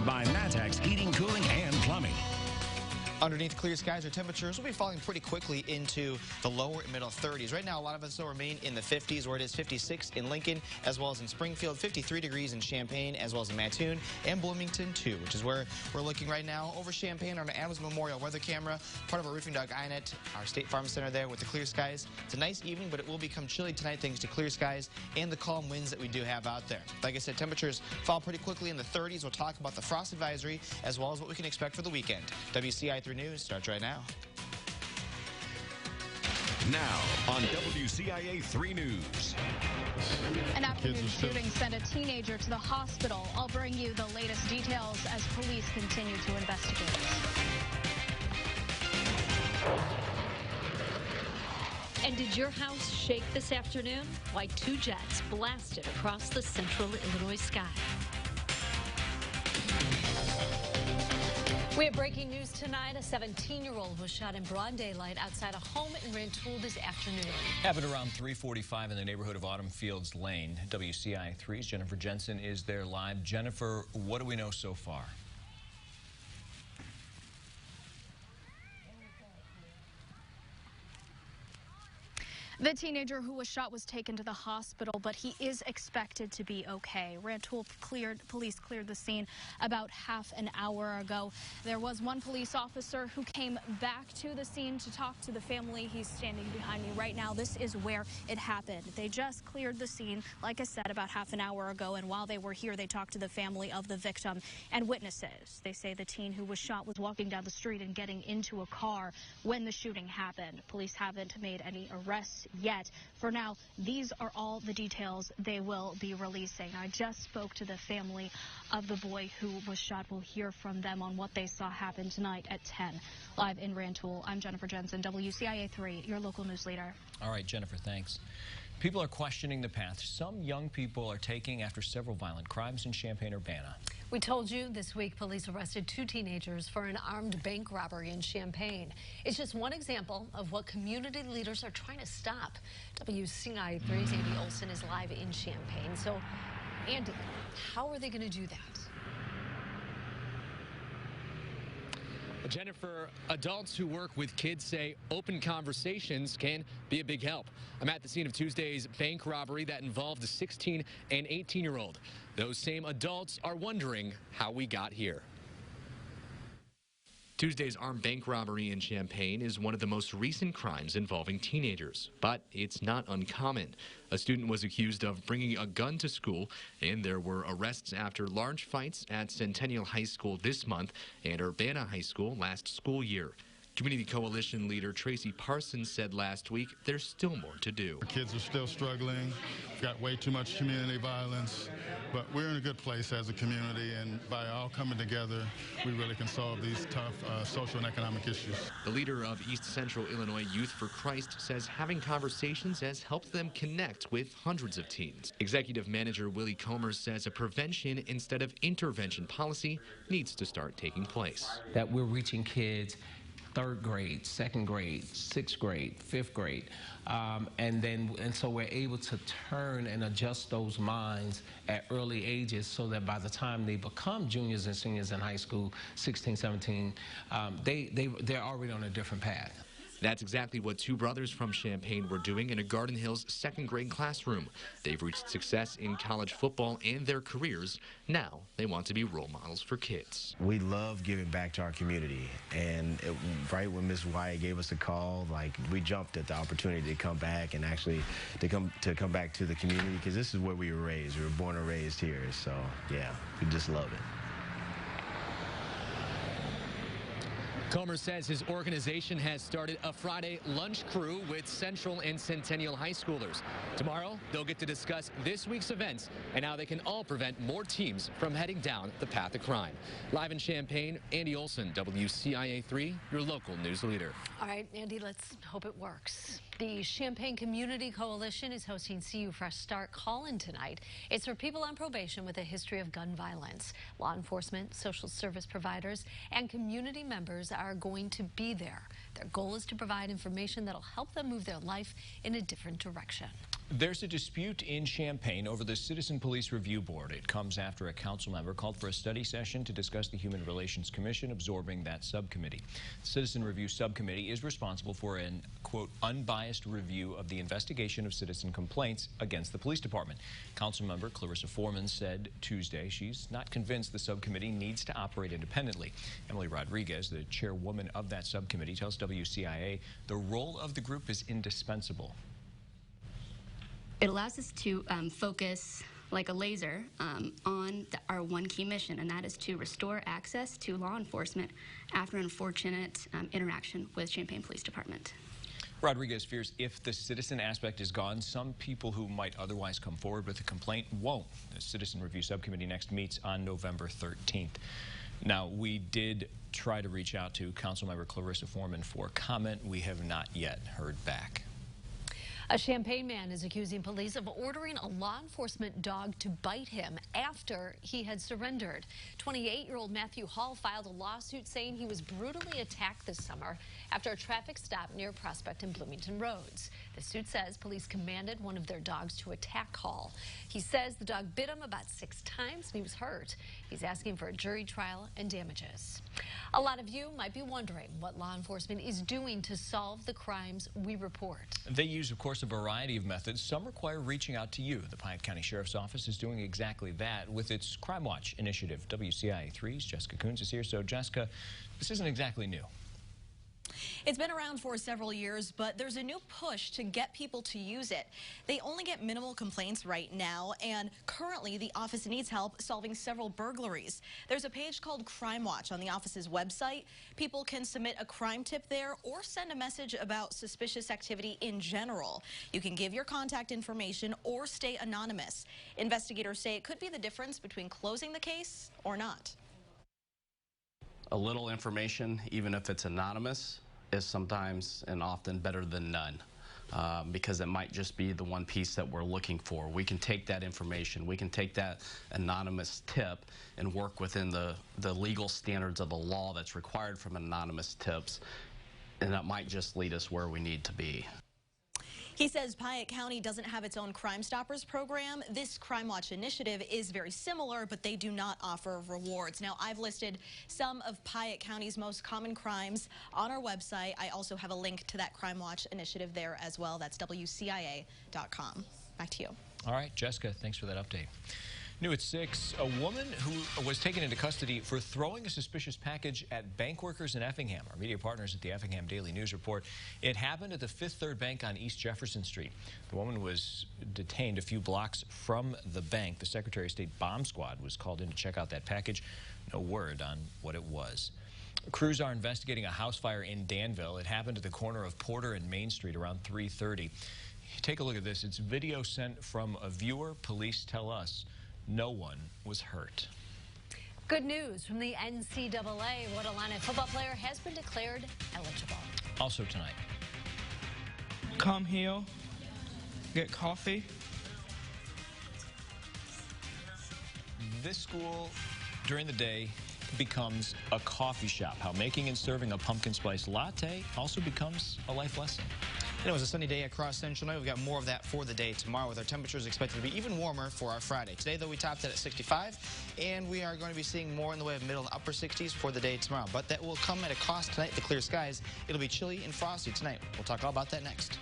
Presented by Matex Heating, Cooling, and Plumbing. Underneath clear skies, our temperatures will be falling pretty quickly into the lower and middle 30s. Right now, a lot of us will remain in the 50s, where it is 56 in Lincoln, as well as in Springfield, 53 degrees in Champaign, as well as in Mattoon and Bloomington, too, which is where we're looking right now over Champaign on an Adams Memorial weather camera, part of our Roofing Dog INET, our State Farm Center there with the clear skies. It's a nice evening, but it will become chilly tonight thanks to clear skies and the calm winds that we do have out there. Like I said, temperatures fall pretty quickly in the 30s. We'll talk about the frost advisory, as well as what we can expect for the weekend. WCIA 3 News starts right now. Now on WCIA 3 News. An afternoon shooting sent a teenager to the hospital. I'll bring you the latest details as police continue to investigate. And did your house shake this afternoon? Why two jets blasted across the central Illinois sky. We have breaking news tonight. A 17-year-old was shot in broad daylight outside a home in Rantoul this afternoon. Happened around 3:45 in the neighborhood of Autumn Fields Lane. WCIA 3's Jennifer Jensen is there live. Jennifer, what do we know so far? The teenager who was shot was taken to the hospital, but he is expected to be okay. Rantoul police cleared the scene about half an hour ago. There was one police officer who came back to the scene to talk to the family. He's standing behind me right now. This is where it happened. They just cleared the scene, like I said, about half an hour ago, and while they were here, they talked to the family of the victim and witnesses. They say the teen who was shot was walking down the street and getting into a car when the shooting happened. Police haven't made any arrests yet. For now, these are all the details they will be releasing. I just spoke to the family of the boy who was shot. We'll hear from them on what they saw happen tonight at 10. Live in Rantoul, I'm Jennifer Jensen, WCIA 3, your local news leader. All right, Jennifer, thanks. People are questioning the path some young people are taking after several violent crimes in Champaign-Urbana. We told you this week police arrested two teenagers for an armed bank robbery in Champaign. It's just one example of what community leaders are trying to stop. WCIA 3's Andy Olson is live in Champaign. So, Andy, how are they going to do that? Jennifer, adults who work with kids say open conversations can be a big help. I'm at the scene of Tuesday's bank robbery that involved a 16 and 18-year-old. Those same adults are wondering how we got here. Tuesday's armed bank robbery in Champaign is one of the most recent crimes involving teenagers, but it's not uncommon. A student was accused of bringing a gun to school, and there were arrests after large fights at Centennial High School this month and Urbana High School last school year. Community Coalition leader Tracy Parsons said last week there's still more to do. The kids are still struggling. We've got way too much community violence, but we're in a good place as a community, and by all coming together, we really can solve these tough social and economic issues. The leader of East Central Illinois Youth for Christ says having conversations has helped them connect with hundreds of teens. Executive Manager Willie Comer says a prevention instead of intervention policy needs to start taking place. That we're reaching kids third grade, second grade, sixth grade, fifth grade, and so we're able to turn and adjust those minds at early ages so that by the time they become juniors and seniors in high school, 16, 17, they're already on a different path. That's exactly what two brothers from Champaign were doing in a Garden Hills second grade classroom. They've reached success in college football and their careers. Now they want to be role models for kids. We love giving back to our community, and right when Ms. Wyatt gave us a call, like, we jumped at the opportunity to come back and actually to come back to the community, because this is where we were raised. We were born and raised here, so yeah, we just love it. Comer says his organization has started a Friday lunch crew with Central and Centennial high schoolers. Tomorrow, they'll get to discuss this week's events and how they can all prevent more teams from heading down the path of crime. Live in Champaign, Andy Olson, WCIA 3, your local news leader. All right, Andy, let's hope it works. The Champaign Community Coalition is hosting CU Fresh Start Call-In tonight. It's for people on probation with a history of gun violence. Law enforcement, social service providers, and community members are going to be there. Their goal is to provide information that'll help them move their life in a different direction. There's a dispute in Champaign over the Citizen Police Review Board. It comes after a council member called for a study session to discuss the Human Relations Commission absorbing that subcommittee. The Citizen Review Subcommittee is responsible for an, quote, unbiased review of the investigation of citizen complaints against the police department. Council member Clarissa Foreman said Tuesday she's not convinced the subcommittee needs to operate independently. Emily Rodriguez, the chairwoman of that subcommittee, tells WCIA the role of the group is indispensable. It allows us to focus like a laser on our one key mission, and that is to restore access to law enforcement after an unfortunate interaction with Champaign Police Department. Rodriguez fears if the citizen aspect is gone, some people who might otherwise come forward with a complaint won't. The Citizen Review Subcommittee next meets on November 13th. Now, we did try to reach out to Councilmember Clarissa Foreman for comment. We have not yet heard back. A Champaign man is accusing police of ordering a law enforcement dog to bite him after he had surrendered. 28-year-old Matthew Hall filed a lawsuit saying he was brutally attacked this summer after a traffic stop near Prospect and Bloomington Roads. The suit says police commanded one of their dogs to attack Hall. He says the dog bit him about 6 times and he was hurt. He's asking for a jury trial and damages. A lot of you might be wondering what law enforcement is doing to solve the crimes we report. They use, of course, a variety of methods. Some require reaching out to you. The Piatt County Sheriff's Office is doing exactly that with its Crime Watch initiative. WCIA 3's Jessica Coons is here. So, Jessica, this isn't exactly new. It's been around for several years, but there's a new push to get people to use it. They only get minimal complaints right now, and currently the office needs help solving several burglaries. There's a page called Crime Watch on the office's website. People can submit a crime tip there or send a message about suspicious activity in general. You can give your contact information or stay anonymous. Investigators say it could be the difference between closing the case or not. A little information, even if it's anonymous, is sometimes and often better than none, because it might just be the one piece that we're looking for. We can take that information, we can take that anonymous tip and work within the legal standards of the law that's required from anonymous tips, and that might just lead us where we need to be. He says Piatt County doesn't have its own Crime Stoppers program. This Crime Watch initiative is very similar, but they do not offer rewards. Now, I've listed some of Piatt County's most common crimes on our website. I also have a link to that Crime Watch initiative there as well. That's WCIA.com. Back to you. All right, Jessica, thanks for that update. New at 6, a woman who was taken into custody for throwing a suspicious package at bank workers in Effingham. Our media partners at the Effingham Daily News report it happened at the Fifth Third Bank on East Jefferson Street. The woman was detained a few blocks from the bank. The Secretary of State bomb squad was called in to check out that package. No word on what it was. Crews are investigating a house fire in Danville. It happened at the corner of Porter and Main Street around 3:30. Take a look at this. It's video sent from a viewer. Police tell us no one was hurt. Good news from the NCAA. Rhode Island football player has been declared eligible. Also tonight. Come here, get coffee. This school, during the day, becomes a coffee shop. How making and serving a pumpkin spice latte also becomes a life lesson. And it was a sunny day across Central New. We've got more of that for the day tomorrow, with our temperatures expected to be even warmer for our Friday. Today, though, we topped it at 65, and we are going to be seeing more in the way of middle and upper 60s for the day tomorrow. But that will come at a cost tonight. The clear skies. It'll be chilly and frosty tonight. We'll talk all about that next.